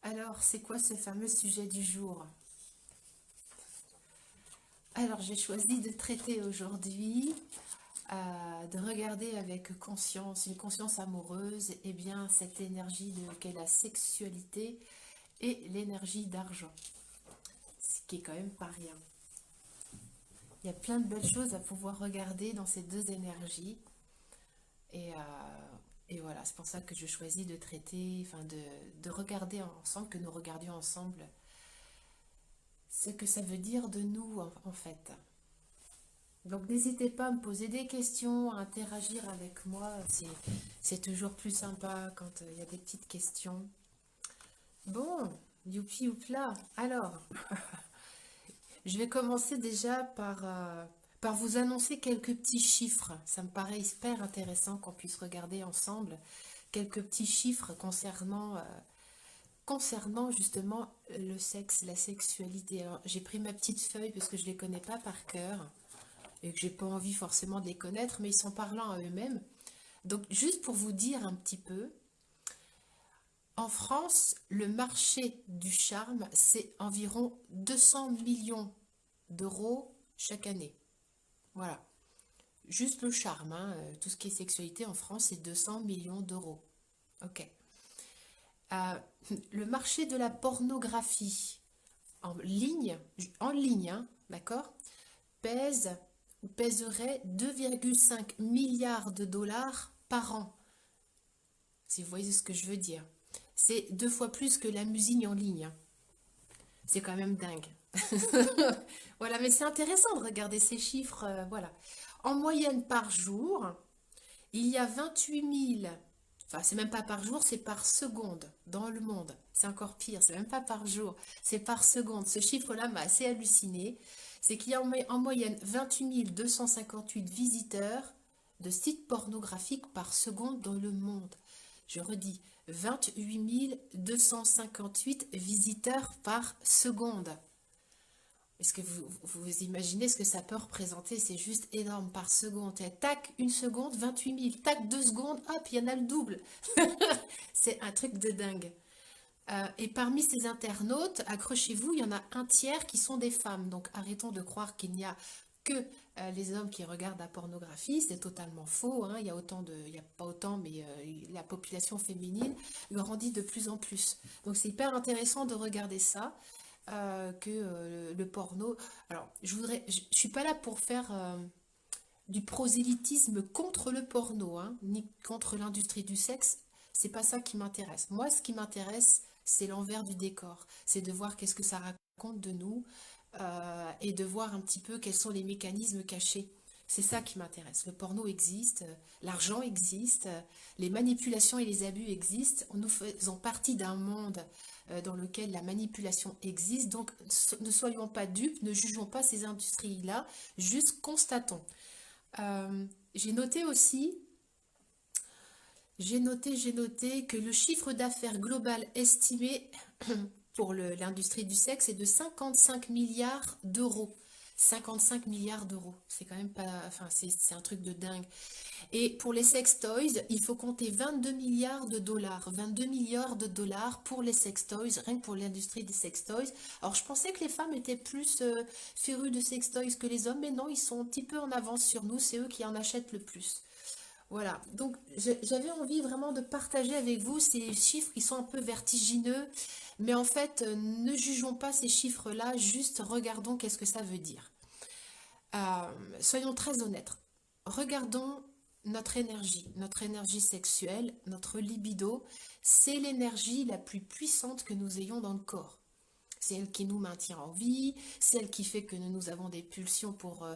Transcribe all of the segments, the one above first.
Alors, c'est quoi ce fameux sujet du jour? Alors, j'ai choisi de traiter aujourd'hui, de regarder avec conscience, une conscience amoureuse, et bien cette énergie qu'est la sexualité et l'énergie d'argent, ce qui est quand même pas rien. Il y a plein de belles choses à pouvoir regarder dans ces deux énergies, et, voilà, c'est pour ça que je choisis de traiter, enfin de regarder ensemble, que nous regardions ensemble ce que ça veut dire de nous en fait. Donc n'hésitez pas à me poser des questions, à interagir avec moi. C'est toujours plus sympa quand il y a des petites questions. Bon, youpi youpla. Alors, je vais commencer déjà par vous annoncer quelques petits chiffres. Ça me paraît hyper intéressant qu'on puisse regarder ensemble quelques petits chiffres concernant justement le sexe, la sexualité. Alors, j'ai pris ma petite feuille parce que je ne les connais pas par cœur et que j'ai pas envie forcément de les connaître, mais ils sont parlants à eux-mêmes. Donc, juste pour vous dire un petit peu, en France, le marché du charme, c'est environ 200 millions d'euros chaque année. Voilà. Juste le charme, hein, tout ce qui est sexualité en France, c'est 200 millions d'euros. Ok. Euh, le marché de la pornographie en ligne, hein, d'accord, pèse ou pèserait 2,5 milliards de dollars par an. Si vous voyez ce que je veux dire. C'est 2 fois plus que la musique en ligne, hein. C'est quand même dingue. Voilà, mais c'est intéressant de regarder ces chiffres. Voilà. En moyenne par jour, il y a 28 000, enfin c'est même pas par jour, c'est par seconde dans le monde. C'est encore pire, c'est même pas par jour, c'est par seconde. Ce chiffre-là m'a assez halluciné. C'est qu'il y a en moyenne 28 258 visiteurs de sites pornographiques par seconde dans le monde. Je redis, 28 258 visiteurs par seconde. Est-ce que vous imaginez ce que ça peut représenter? C'est juste énorme par seconde. Et tac, une seconde, 28 000. Tac, 2 secondes, hop, il y en a le double. C'est un truc de dingue. Et parmi ces internautes, accrochez-vous, il y en a un tiers qui sont des femmes. Donc arrêtons de croire qu'il n'y a que les hommes qui regardent la pornographie. C'est totalement faux, hein. Il y a pas autant, mais la population féminine grandit de plus en plus. Donc c'est hyper intéressant de regarder ça que le porno. Alors, je suis pas là pour faire du prosélytisme contre le porno, hein, ni contre l'industrie du sexe. C'est pas ça qui m'intéresse. Moi, ce qui m'intéresse, c'est l'envers du décor. C'est de voir qu'est-ce que ça raconte de nous et de voir un petit peu quels sont les mécanismes cachés. C'est ça qui m'intéresse. Le porno existe, l'argent existe, les manipulations et les abus existent. Nous faisons partie d'un monde dans lequel la manipulation existe. Donc, ne soyons pas dupes, ne jugeons pas ces industries-là, juste constatons. J'ai noté aussi, j'ai noté que le chiffre d'affaires global estimé pour l'industrie du sexe est de 55 milliards d'euros. 55 milliards d'euros, c'est quand même pas, enfin c'est un truc de dingue. Et pour les sex toys, il faut compter 22 milliards de dollars. 22 milliards de dollars pour les sex toys, rien que pour l'industrie des sex toys. Alors je pensais que les femmes étaient plus férues de sex toys que les hommes, mais non, ils sont un petit peu en avance sur nous, c'est eux qui en achètent le plus. Voilà, donc j'avais envie vraiment de partager avec vous ces chiffres qui sont un peu vertigineux, mais en fait, ne jugeons pas ces chiffres-là, juste regardons qu'est-ce que ça veut dire. Soyons très honnêtes. Regardons notre énergie sexuelle, notre libido, c'est l'énergie la plus puissante que nous ayons dans le corps. C'est elle qui nous maintient en vie, c'est elle qui fait que nous avons des pulsions pour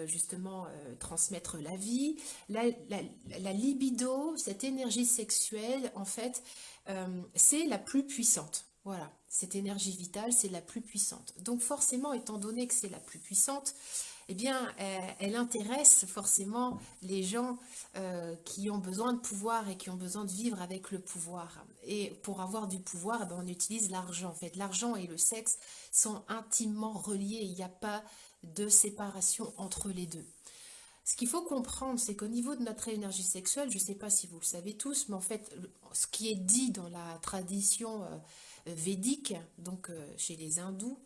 justement transmettre la vie. La libido, cette énergie sexuelle, en fait, c'est la plus puissante. Voilà, cette énergie vitale, c'est la plus puissante. Donc forcément, étant donné que c'est la plus puissante, eh bien, elle intéresse forcément les gens qui ont besoin de pouvoir et qui ont besoin de vivre avec le pouvoir. Et pour avoir du pouvoir, eh ben, on utilise l'argent. En fait, l'argent et le sexe sont intimement reliés. Il n'y a pas de séparation entre les deux. Ce qu'il faut comprendre, c'est qu'au niveau de notre énergie sexuelle, je ne sais pas si vous le savez tous, mais en fait, ce qui est dit dans la tradition védique, donc chez les hindous,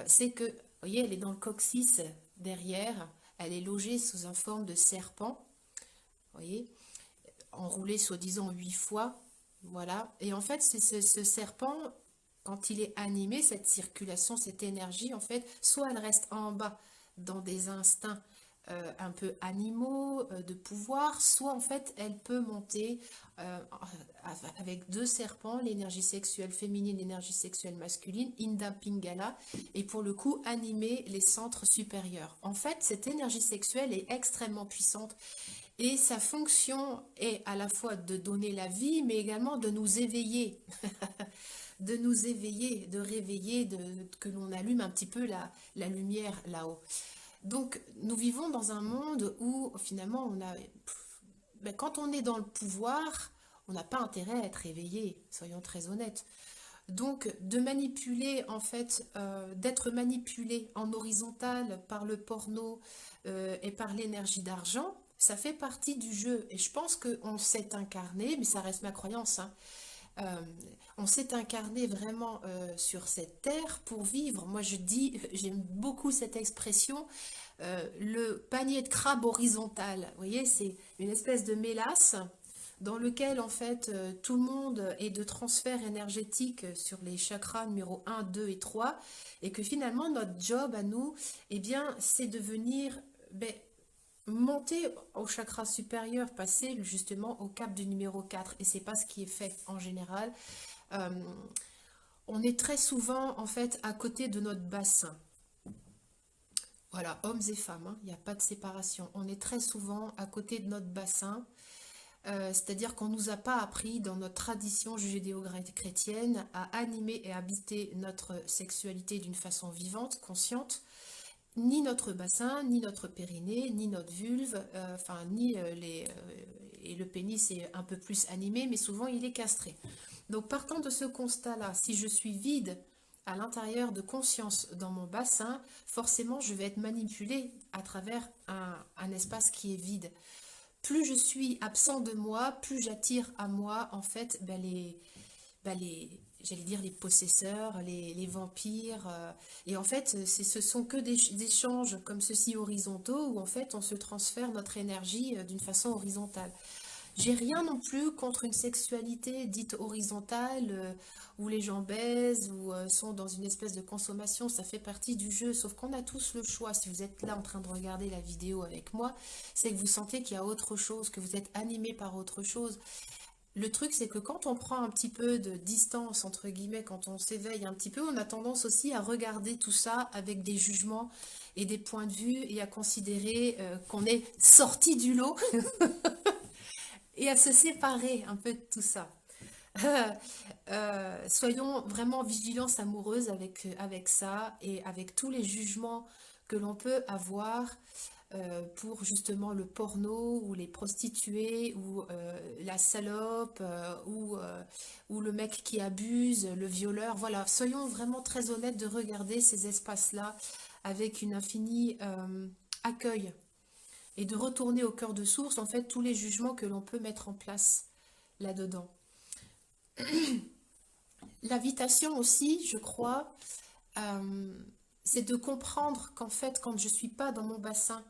c'est que, vous voyez, elle est dans le coccyx derrière, elle est logée sous une forme de serpent, vous voyez, enroulé soi-disant 8 fois, voilà. Et en fait, c'est ce serpent, quand il est animé, cette circulation, cette énergie, en fait, soit elle reste en bas dans des instincts un peu animaux, de pouvoir, soit en fait elle peut monter euh, avec deux serpents, l'énergie sexuelle féminine, l'énergie sexuelle masculine, Inda Pingala, et pour le coup animer les centres supérieurs. En fait, cette énergie sexuelle est extrêmement puissante et sa fonction est à la fois de donner la vie, mais également de nous éveiller, de nous éveiller, de réveiller, que l'on allume un petit peu la lumière là-haut. Donc, nous vivons dans un monde où finalement, quand on est dans le pouvoir, on n'a pas intérêt à être éveillé, soyons très honnêtes. Donc, de manipuler, en fait, d'être manipulé en horizontal par le porno et par l'énergie d'argent, ça fait partie du jeu. Et je pense qu'on s'est incarné, mais ça reste ma croyance, hein, euh, on s'est incarné vraiment sur cette terre pour vivre. Moi, je dis, j'aime beaucoup cette expression, le panier de crabe horizontal. Vous voyez, c'est une espèce de mélasse dans lequel, en fait, tout le monde est de transfert énergétique sur les chakras numéro 1, 2 et 3, et que finalement, notre job à nous, eh bien, c'est de venir monter au chakra supérieur, passer justement au cap du numéro 4, et c'est pas ce qui est fait en général. Euh, on est très souvent, en fait, à côté de notre bassin. Voilà, hommes et femmes, hein, il n'y a pas de séparation. On est très souvent à côté de notre bassin, c'est-à-dire qu'on ne nous a pas appris dans notre tradition judéo-chrétienne à animer et habiter notre sexualité d'une façon vivante, consciente, ni notre bassin, ni notre périnée, ni notre vulve, enfin, ni et le pénis est un peu plus animé, mais souvent il est castré. Donc partant de ce constat-là, si je suis vide à l'intérieur de conscience dans mon bassin, forcément je vais être manipulée à travers un espace qui est vide. Plus je suis absent de moi, plus j'attire à moi en fait j'allais dire les possesseurs, les vampires. Et en fait, ce sont que des échanges comme ceci horizontaux où en fait on se transfère notre énergie d'une façon horizontale. J'ai rien non plus contre une sexualité dite horizontale où les gens baisent ou sont dans une espèce de consommation, ça fait partie du jeu, sauf qu'on a tous le choix. Si vous êtes là en train de regarder la vidéo avec moi, c'est que vous sentez qu'il y a autre chose, que vous êtes animé par autre chose. Le truc, c'est que quand on prend un petit peu de distance, entre guillemets, quand on s'éveille un petit peu, on a tendance aussi à regarder tout ça avec des jugements et des points de vue et à considérer qu'on est sorti du lot et à se séparer un peu de tout ça. Soyons vraiment vigilance amoureuse avec ça et avec tous les jugements que l'on peut avoir pour justement le porno ou les prostituées ou la salope ou le mec qui abuse, le violeur. Voilà, soyons vraiment très honnêtes de regarder ces espaces-là avec une infinie accueil et de retourner au cœur de source, en fait, tous les jugements que l'on peut mettre en place là-dedans. L'invitation aussi, je crois, euh, c'est de comprendre qu'en fait, quand je ne suis pas dans mon bassin,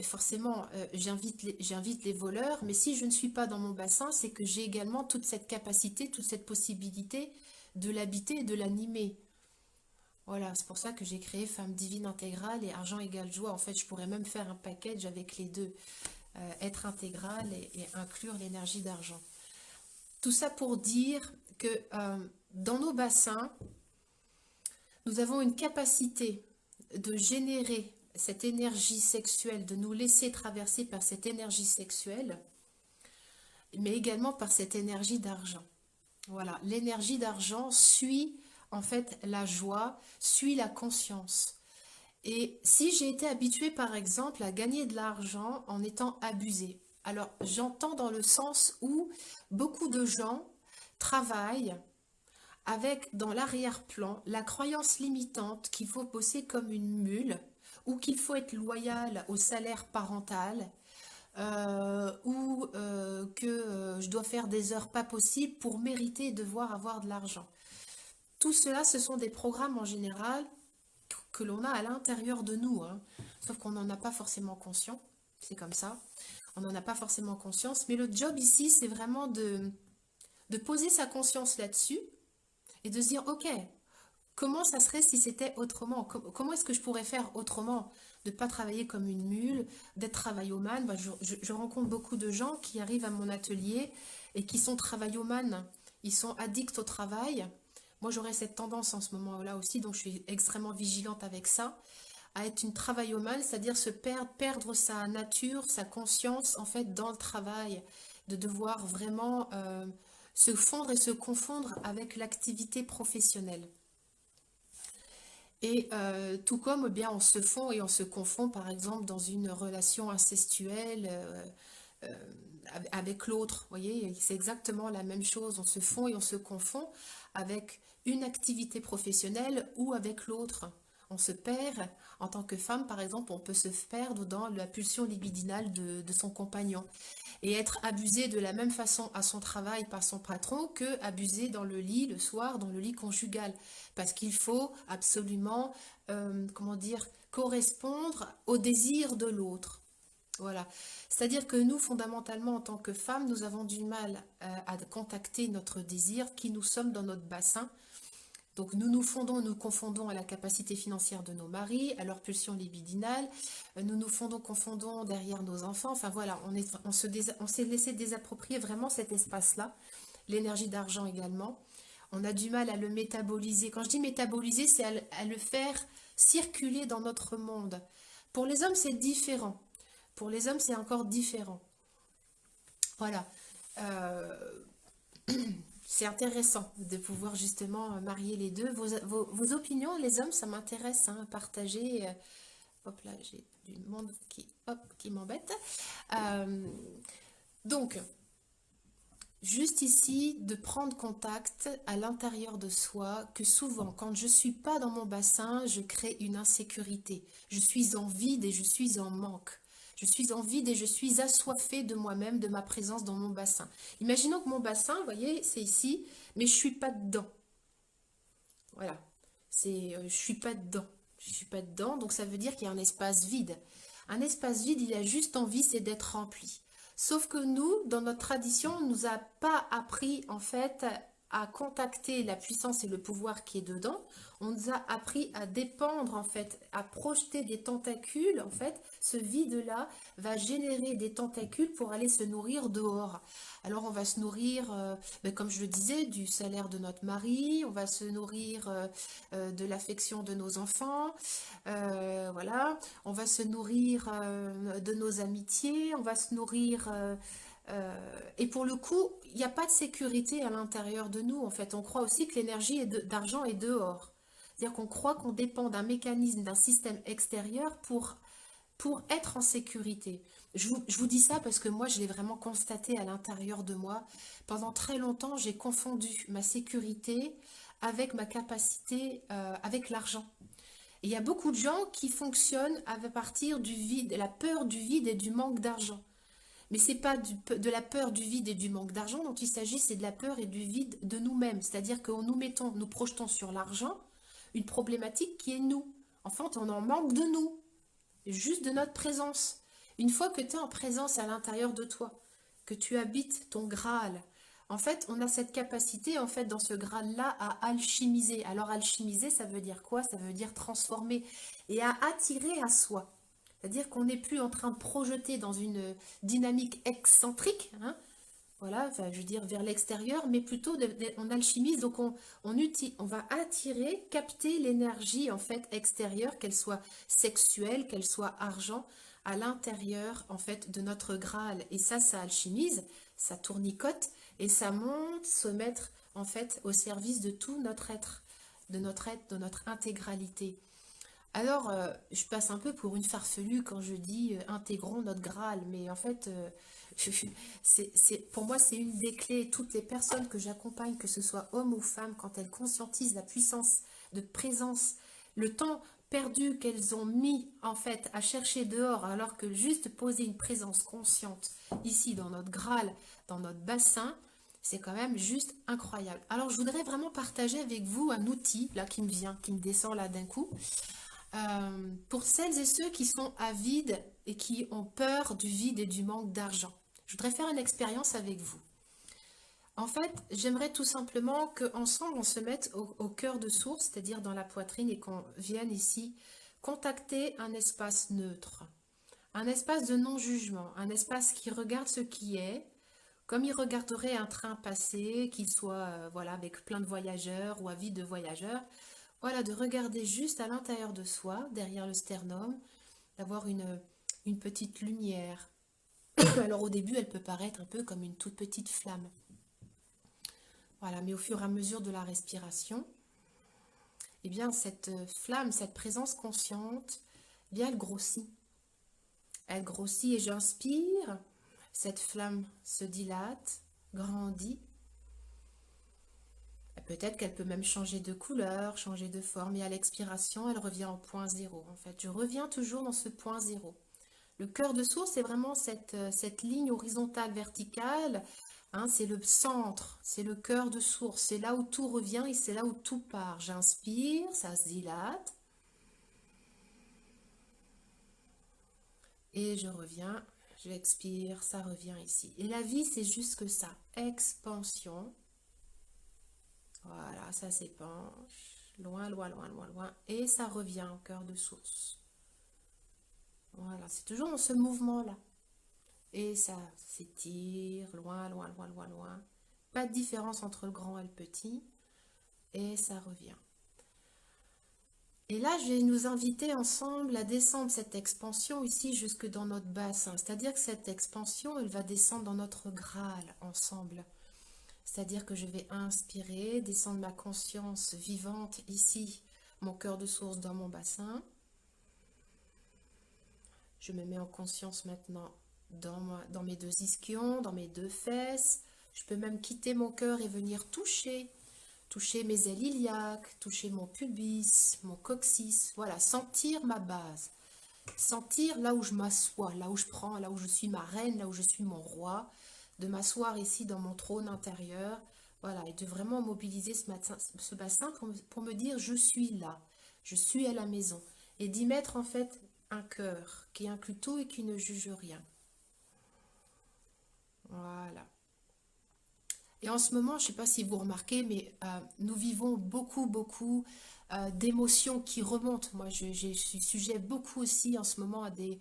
forcément, j'invite les voleurs, mais si je ne suis pas dans mon bassin, c'est que j'ai également toute cette capacité, toute cette possibilité de l'habiter et de l'animer. Voilà, c'est pour ça que j'ai créé Femme Divine Intégrale et Argent égale joie. En fait, je pourrais même faire un package avec les deux, être intégrale et inclure l'énergie d'argent. Tout ça pour dire que dans nos bassins, nous avons une capacité de générer cette énergie sexuelle, de nous laisser traverser par cette énergie sexuelle, mais également par cette énergie d'argent. Voilà, l'énergie d'argent suit en fait la joie, suit la conscience. Et si j'ai été habituée par exemple à gagner de l'argent en étant abusée, alors j'entends dans le sens où beaucoup de gens travaillent avec dans l'arrière-plan la croyance limitante qu'il faut bosser comme une mule ou qu'il faut être loyal au salaire parental, ou que je dois faire des heures pas possibles pour mériter et devoir avoir de l'argent. Tout cela, ce sont des programmes en général que l'on a à l'intérieur de nous, hein. Sauf qu'on n'en a pas forcément conscience, c'est comme ça. On n'en a pas forcément conscience, mais le job ici, c'est vraiment de poser sa conscience là-dessus et de se dire, ok, comment ça serait si c'était autrement? Comment est-ce que je pourrais faire autrement? De ne pas travailler comme une mule, d'être travaillomane. Bah, je rencontre beaucoup de gens qui arrivent à mon atelier et qui sont travaillomanes. Ils sont addicts au travail. Moi, j'aurais cette tendance en ce moment-là aussi, donc je suis extrêmement vigilante avec ça, à être une travaillomane, c'est-à-dire perdre sa nature, sa conscience, en fait, dans le travail, de devoir vraiment se fondre et se confondre avec l'activité professionnelle. Et tout comme eh bien, on se fond et on se confond, par exemple, dans une relation incestuelle euh, avec l'autre. Vous voyez, c'est exactement la même chose. On se fond et on se confond avec une activité professionnelle ou avec l'autre. On se perd. En tant que femme, par exemple, on peut se perdre dans la pulsion libidinale de son compagnon et être abusé de la même façon à son travail par son patron que abusé dans le lit le soir, dans le lit conjugal. Parce qu'il faut absolument, comment dire, correspondre au désir de l'autre. Voilà. C'est-à-dire que nous, fondamentalement, en tant que femmes, nous avons du mal à contacter notre désir, qui nous sommes dans notre bassin. Donc nous confondons à la capacité financière de nos maris, à leur pulsion libidinale, confondons derrière nos enfants. Enfin voilà, on s'est laissé désapproprier vraiment cet espace-là, l'énergie d'argent également. On a du mal à le métaboliser. Quand je dis métaboliser, c'est à le faire circuler dans notre monde. Pour les hommes, c'est différent. Pour les hommes, c'est encore différent. Voilà. Euh, c'est intéressant de pouvoir justement marier les deux. Vos opinions, les hommes, ça m'intéresse, hein, partager. Hop là, j'ai du monde qui m'embête. Euh, donc, juste ici, de prendre contact à l'intérieur de soi, que souvent, quand je ne suis pas dans mon bassin, je crée une insécurité. Je suis en vide et je suis en manque. Je suis en vide et je suis assoiffée de moi-même, de ma présence dans mon bassin. Imaginons que mon bassin, vous voyez, c'est ici, mais je ne suis pas dedans. Voilà. Je ne suis pas dedans. Je ne suis pas dedans, donc ça veut dire qu'il y a un espace vide. Un espace vide, il a juste envie, c'est d'être rempli. Sauf que nous, dans notre tradition, on ne nous a pas appris en fait à contacter la puissance et le pouvoir qui est dedans. On nous a appris à dépendre en fait, à projeter des tentacules. En fait, ce vide-là va générer des tentacules pour aller se nourrir dehors. Alors on va se nourrir, comme je le disais, du salaire de notre mari, on va se nourrir de l'affection de nos enfants, voilà, on va se nourrir de nos amitiés, on va se nourrir... et pour le coup, il n'y a pas de sécurité à l'intérieur de nous. En fait, on croit aussi que l'énergie d'argent est dehors. C'est-à-dire qu'on croit qu'on dépend d'un mécanisme, d'un système extérieur pour être en sécurité. Je vous dis ça parce que moi, je l'ai vraiment constaté à l'intérieur de moi. Pendant très longtemps, j'ai confondu ma sécurité avec ma capacité, avec l'argent. Et il y a beaucoup de gens qui fonctionnent à partir du vide, la peur du vide et du manque d'argent. Mais c'est pas de la peur du vide et du manque d'argent dont il s'agit, c'est de la peur et du vide de nous-mêmes. C'est-à-dire que nous projetons sur l'argent une problématique qui est nous. En fait, on en manque de nous, juste de notre présence. Une fois que tu es en présence à l'intérieur de toi, que tu habites ton Graal, en fait, on a cette capacité, en fait, dans ce Graal-là, à alchimiser. Alors, alchimiser, ça veut dire quoi? Ça veut dire transformer et à attirer à soi. C'est-à-dire qu'on n'est plus en train de projeter dans une dynamique excentrique, hein, voilà, enfin, je veux dire vers l'extérieur, mais plutôt on alchimise, donc on va attirer, capter l'énergie en fait extérieure, qu'elle soit sexuelle, qu'elle soit argent, à l'intérieur en fait de notre Graal. Et ça alchimise, ça tournicote et ça monte se mettre en fait au service de tout notre être, de notre intégralité. Alors, je passe un peu pour une farfelue quand je dis intégrons notre Graal, mais en fait, pour moi, c'est une des clés. Toutes les personnes que j'accompagne, que ce soit homme ou femme, quand elles conscientisent la puissance de présence, le temps perdues qu'elles ont mis en fait à chercher dehors, alors que juste poser une présence consciente ici dans notre Graal, dans notre bassin, c'est quand même juste incroyable. Alors je voudrais vraiment partager avec vous un outil là qui me vient, qui me descend là d'un coup. Pour celles et ceux qui sont avides et qui ont peur du vide et du manque d'argent. Je voudrais faire une expérience avec vous. En fait, j'aimerais tout simplement qu'ensemble, on se mette au cœur de source, c'est-à-dire dans la poitrine, et qu'on vienne ici contacter un espace neutre, un espace de non-jugement, un espace qui regarde ce qui est, comme il regarderait un train passer, qu'il soit voilà, avec plein de voyageurs ou à vide de voyageurs. Voilà, de regarder juste à l'intérieur de soi, derrière le sternum, d'avoir une petite lumière. Alors au début, elle peut paraître un peu comme une toute petite flamme. Voilà, mais au fur et à mesure de la respiration, eh bien cette flamme, cette présence consciente, eh bien elle grossit. Elle grossit et j'inspire, cette flamme se dilate, grandit. Peut-être qu'elle peut même changer de couleur, changer de forme, et à l'expiration, elle revient au point zéro. En fait, je reviens toujours dans ce point zéro. Le cœur de source, c'est vraiment cette ligne horizontale verticale, hein, c'est le centre, c'est le cœur de source, c'est là où tout revient et c'est là où tout part. J'inspire, ça se dilate. Et je reviens, j'expire, ça revient ici. Et la vie, c'est juste que ça, expansion. Voilà, ça s'épanche, loin, loin, loin, loin, loin. Et ça revient au cœur de source. Voilà, c'est toujours dans ce mouvement-là. Et ça s'étire, loin, loin, loin, loin, loin. Pas de différence entre le grand et le petit. Et ça revient. Et là, je vais nous inviter ensemble à descendre cette expansion ici jusque dans notre bassin. C'est-à-dire que cette expansion, elle va descendre dans notre Graal ensemble. C'est-à-dire que je vais inspirer, descendre ma conscience vivante ici, mon cœur de source dans mon bassin. Je me mets en conscience maintenant dans mes deux ischions, dans mes deux fesses. Je peux même quitter mon cœur et venir toucher mes ailes iliaques, toucher mon pubis, mon coccyx. Voilà, sentir ma base. Sentir là où je m'assois, là où je prends, là où je suis ma reine, là où je suis mon roi. De m'asseoir ici dans mon trône intérieur. Voilà, et de vraiment mobiliser ce bassin pour me dire je suis là, je suis à la maison. Et d'y mettre en fait un cœur qui inclut tout et qui ne juge rien. Voilà. Et en ce moment, je ne sais pas si vous remarquez, mais nous vivons beaucoup d'émotions qui remontent. Moi, je suis sujet beaucoup aussi en ce moment à des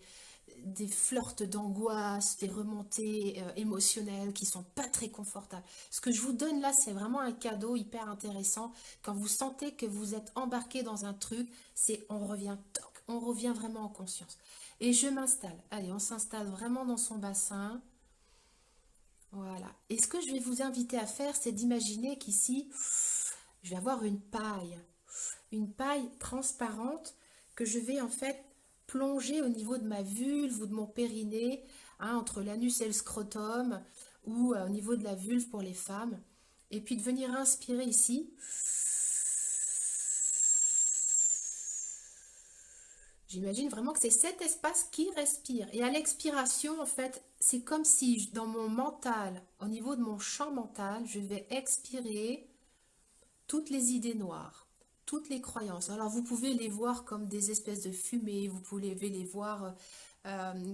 flirts d'angoisse, des remontées émotionnelles qui sont pas très confortables. Ce que je vous donne là, c'est vraiment un cadeau hyper intéressant. Quand vous sentez que vous êtes embarqué dans un truc, c'est on revient, toc, on revient vraiment en conscience. Et je m'installe. Allez, on s'installe vraiment dans son bassin. Voilà. Et ce que je vais vous inviter à faire, c'est d'imaginer qu'ici, je vais avoir une paille transparente que je vais en fait plonger au niveau de ma vulve ou de mon périnée, hein, entre l'anus et le scrotum, ou au niveau de la vulve pour les femmes. Et puis de venir inspirer ici. J'imagine vraiment que c'est cet espace qui respire. Et à l'expiration, en fait, c'est comme si dans mon mental, au niveau de mon champ mental, je vais expirer toutes les idées noires, toutes les croyances. Alors vous pouvez les voir comme des espèces de fumée, vous pouvez les voir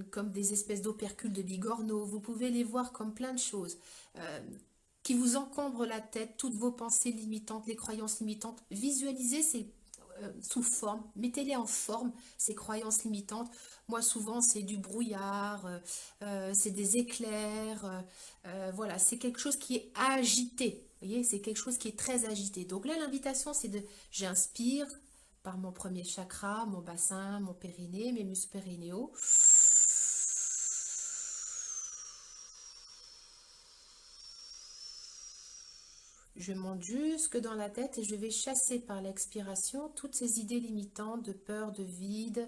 comme des espèces d'opercules de bigorneau, vous pouvez les voir comme plein de choses qui vous encombrent la tête, toutes vos pensées limitantes, les croyances limitantes. Visualisez ces sous forme, mettez-les en forme, ces croyances limitantes. Moi, souvent, c'est du brouillard, c'est des éclairs, voilà, c'est quelque chose qui est agité. Vous voyez, c'est quelque chose qui est très agité. Donc là, l'invitation, c'est j'inspire par mon premier chakra, mon bassin, mon périnée, mes muscles périnéaux. Je monte jusque dans la tête et je vais chasser par l'expiration toutes ces idées limitantes de peur, de vide.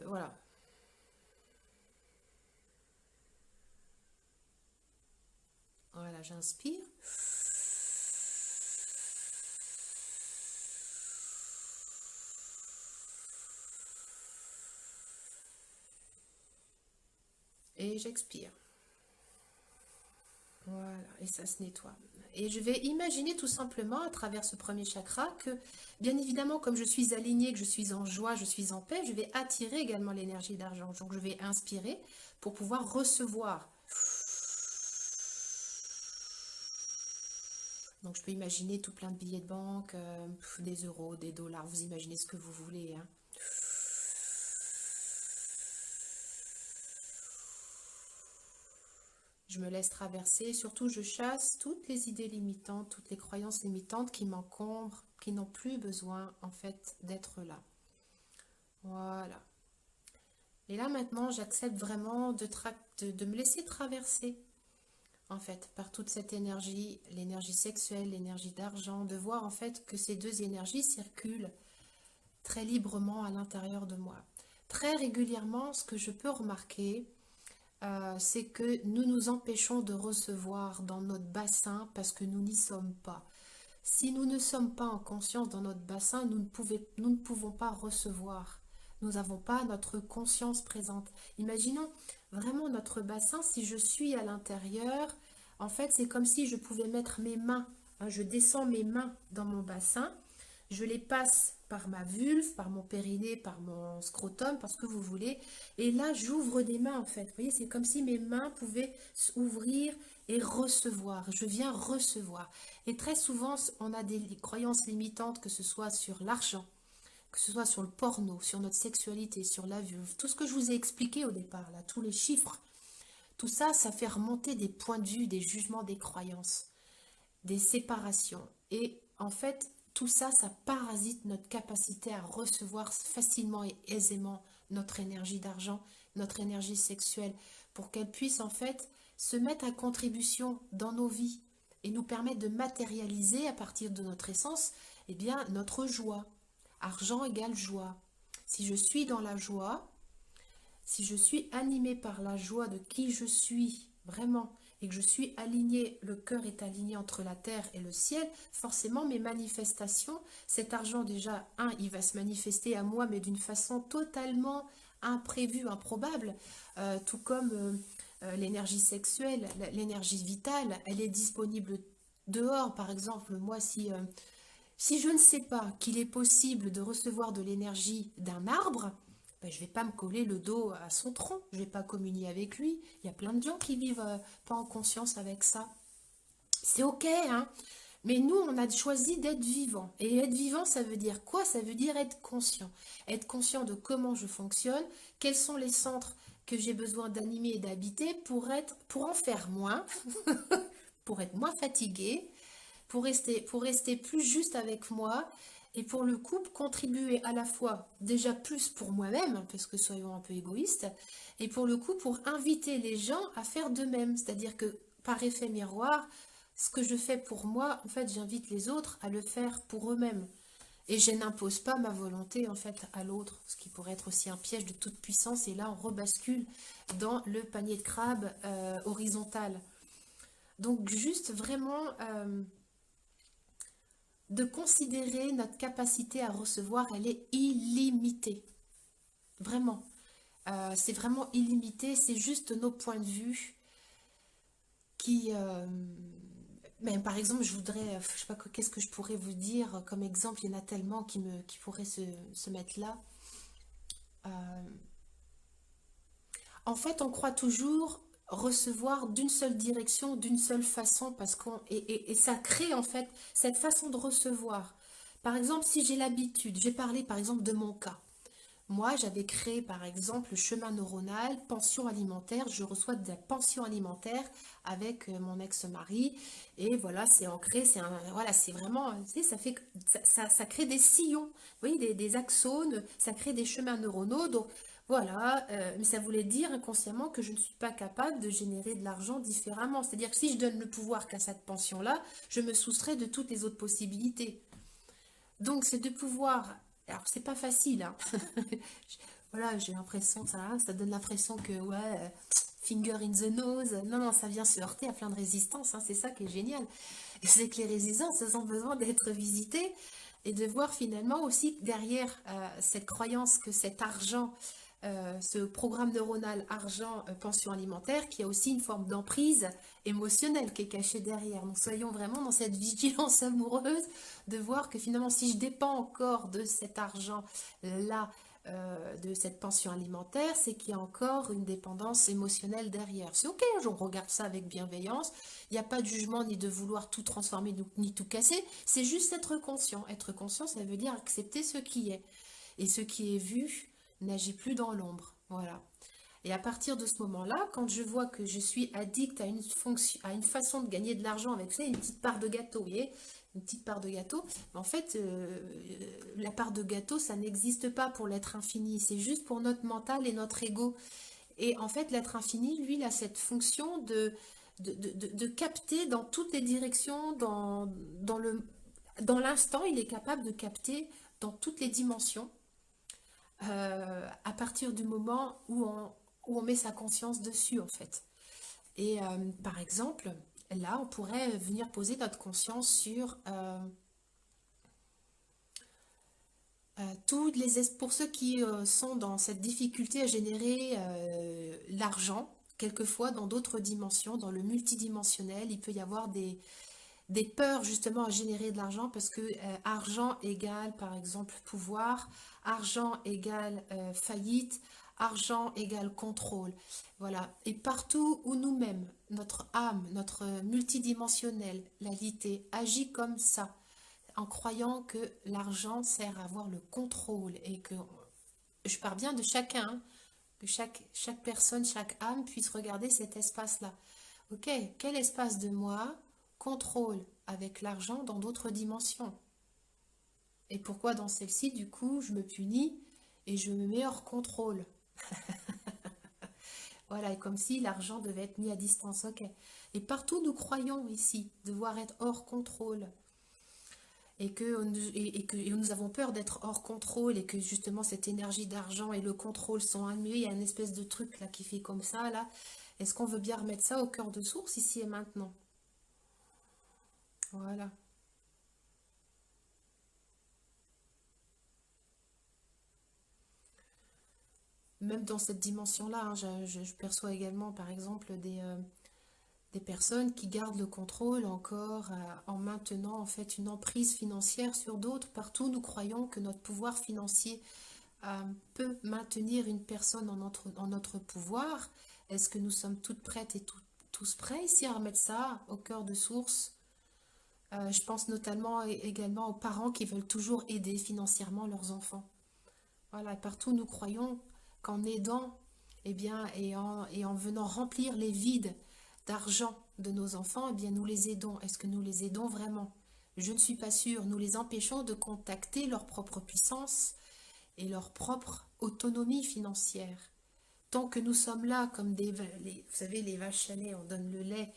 Voilà. Voilà, j'inspire. et j'expire. Voilà, et ça se nettoie. Et je vais imaginer tout simplement à travers ce premier chakra que, bien évidemment, comme je suis alignée, que je suis en joie, je suis en paix, je vais attirer également l'énergie d'argent. Donc je vais inspirer pour pouvoir recevoir. Donc je peux imaginer tout plein de billets de banque, des euros, des dollars, vous imaginez ce que vous voulez, hein. Je me laisse traverser, surtout je chasse toutes les idées limitantes, toutes les croyances limitantes qui m'encombrent, qui n'ont plus besoin en fait d'être là. Voilà. Et là maintenant, j'accepte vraiment de me laisser traverser en fait par toute cette énergie, l'énergie sexuelle, l'énergie d'argent, de voir en fait que ces deux énergies circulent très librement à l'intérieur de moi. Très régulièrement, ce que je peux remarquer, c'est que nous nous empêchons de recevoir dans notre bassin parce que nous n'y sommes pas. Si nous ne sommes pas en conscience dans notre bassin, nous ne pouvons pas recevoir. Nous n'avons pas notre conscience présente. Imaginons vraiment notre bassin, si je suis à l'intérieur, en fait c'est comme si je pouvais mettre mes mains, hein, je descends mes mains dans mon bassin, je les passe par ma vulve, par mon périnée, par mon scrotum, par ce que vous voulez. Et là, j'ouvre des mains en fait. Vous voyez, c'est comme si mes mains pouvaient s'ouvrir et recevoir. Je viens recevoir. Et très souvent, on a des croyances limitantes, que ce soit sur l'argent, que ce soit sur le porno, sur notre sexualité, sur la vulve. Tout ce que je vous ai expliqué au départ, là, tous les chiffres, tout ça, ça fait remonter des points de vue, des jugements, des croyances, des séparations. Et en fait, tout ça, ça parasite notre capacité à recevoir facilement et aisément notre énergie d'argent, notre énergie sexuelle, pour qu'elle puisse en fait se mettre à contribution dans nos vies et nous permettre de matérialiser à partir de notre essence, eh bien, notre joie. Argent égale joie. Si je suis dans la joie, si je suis animée par la joie de qui je suis, vraiment, et que je suis alignée, le cœur est aligné entre la terre et le ciel, forcément mes manifestations, cet argent déjà, il va se manifester à moi, mais d'une façon totalement imprévue, improbable, tout comme l'énergie sexuelle, l'énergie vitale, elle est disponible dehors. Par exemple, moi, si je ne sais pas qu'il est possible de recevoir de l'énergie d'un arbre, ben, je ne vais pas me coller le dos à son tronc, je ne vais pas communier avec lui. Il y a plein de gens qui vivent pas en conscience avec ça. C'est ok, hein, mais nous, on a choisi d'être vivant. Et être vivant, ça veut dire quoi? Ça veut dire être conscient. Être conscient de comment je fonctionne, quels sont les centres que j'ai besoin d'animer et d'habiter pour en faire moins, pour être moins fatigué, pour rester plus juste avec moi et pour le coup contribuer à la fois déjà plus pour moi-même, parce que soyons un peu égoïstes, et pour le coup pour inviter les gens à faire de même. C'est-à-dire que par effet miroir, ce que je fais pour moi, en fait, j'invite les autres à le faire pour eux-mêmes. Et je n'impose pas ma volonté en fait à l'autre, ce qui pourrait être aussi un piège de toute puissance. Et là, on rebascule dans le panier de crabe horizontal. Donc juste vraiment de considérer notre capacité à recevoir, elle est illimitée. Vraiment. C'est vraiment illimité, c'est juste nos points de vue qui... mais par exemple, je voudrais, je sais pas, qu'est-ce que je pourrais vous dire comme exemple, il y en a tellement qui pourraient se mettre là. Euh, En fait, on croit toujours recevoir d'une seule direction, d'une seule façon, et ça crée en fait cette façon de recevoir. Par exemple, si j'ai l'habitude, j'ai parlé par exemple de mon cas. Moi, j'avais créé par exemple le chemin neuronal, pension alimentaire. Je reçois de la pension alimentaire avec mon ex-mari. Et voilà, c'est ancré, voilà, c'est vraiment, tu sais, ça crée des sillons, vous voyez, des axones, ça crée des chemins neuronaux. Donc voilà, mais ça voulait dire inconsciemment que je ne suis pas capable de générer de l'argent différemment. C'est-à-dire que si je donne le pouvoir qu'à cette pension-là, je me soustrais de toutes les autres possibilités. Donc, c'est de pouvoir... Alors, c'est pas facile, hein. Voilà, j'ai l'impression, ça donne l'impression que, ouais, finger in the nose. Non, non, ça vient se heurter à plein de résistances, hein. C'est ça qui est génial. Et c'est que les résistances, elles ont besoin d'être visitées et de voir finalement aussi derrière cette croyance que cet argent ce programme neuronal argent pension alimentaire qui a aussi une forme d'emprise émotionnelle qui est cachée derrière. Donc soyons vraiment dans cette vigilance amoureuse de voir que finalement si je dépends encore de cet argent-là, de cette pension alimentaire, c'est qu'il y a encore une dépendance émotionnelle derrière. C'est ok, on regarde ça avec bienveillance, il n'y a pas de jugement ni de vouloir tout transformer ni tout casser, c'est juste être conscient. Être conscient, ça veut dire accepter ce qui est. Et ce qui est vu n'agit plus dans l'ombre. Voilà. Et à partir de ce moment-là, quand je vois que je suis addict à une fonction, à une façon de gagner de l'argent avec ça, une petite part de gâteau, vous voyez, une petite part de gâteau, en fait, la part de gâteau, ça n'existe pas pour l'être infini, c'est juste pour notre mental et notre ego. Et en fait, l'être infini, lui, il a cette fonction de capter dans toutes les directions, dans l'instant, il est capable de capter dans toutes les dimensions à partir du moment où on met sa conscience dessus, en fait. Et par exemple, là, on pourrait venir poser notre conscience sur pour ceux qui sont dans cette difficulté à générer l'argent, quelquefois dans d'autres dimensions, dans le multidimensionnel, il peut y avoir des peurs justement à générer de l'argent parce que argent égale par exemple pouvoir, argent égale faillite, argent égale contrôle. Voilà. Et partout où nous-mêmes, notre âme, notre multidimensionnel, l'alité agit comme ça, en croyant que l'argent sert à avoir le contrôle et que, je pars bien de chacun, hein, que chaque personne, chaque âme puisse regarder cet espace-là. Ok, quel espace de moi contrôle avec l'argent dans d'autres dimensions? Et pourquoi dans celle-ci, du coup, je me punis et je me mets hors contrôle? Voilà, et comme si l'argent devait être mis à distance. Ok. Et partout, nous croyons ici devoir être hors contrôle. Et nous avons peur d'être hors contrôle et que justement cette énergie d'argent et le contrôle sont annulés. Il y a une espèce de truc là qui fait comme ça là. Est-ce qu'on veut bien remettre ça au cœur de source ici et maintenant? Voilà. Même dans cette dimension-là, hein, je perçois également par exemple des personnes qui gardent le contrôle encore en maintenant en fait une emprise financière sur d'autres. Partout, nous croyons que notre pouvoir financier peut maintenir une personne en notre pouvoir. Est-ce que nous sommes toutes prêtes et tous prêts ici à remettre ça au cœur de source? Je pense notamment également aux parents qui veulent toujours aider financièrement leurs enfants. Voilà, et partout nous croyons qu'en aidant, eh bien, et en venant remplir les vides d'argent de nos enfants, eh bien, nous les aidons. Est-ce que nous les aidons vraiment? Je ne suis pas sûre. Nous les empêchons de contacter leur propre puissance et leur propre autonomie financière. Tant que nous sommes là comme vous savez, les vaches à lait, on donne le lait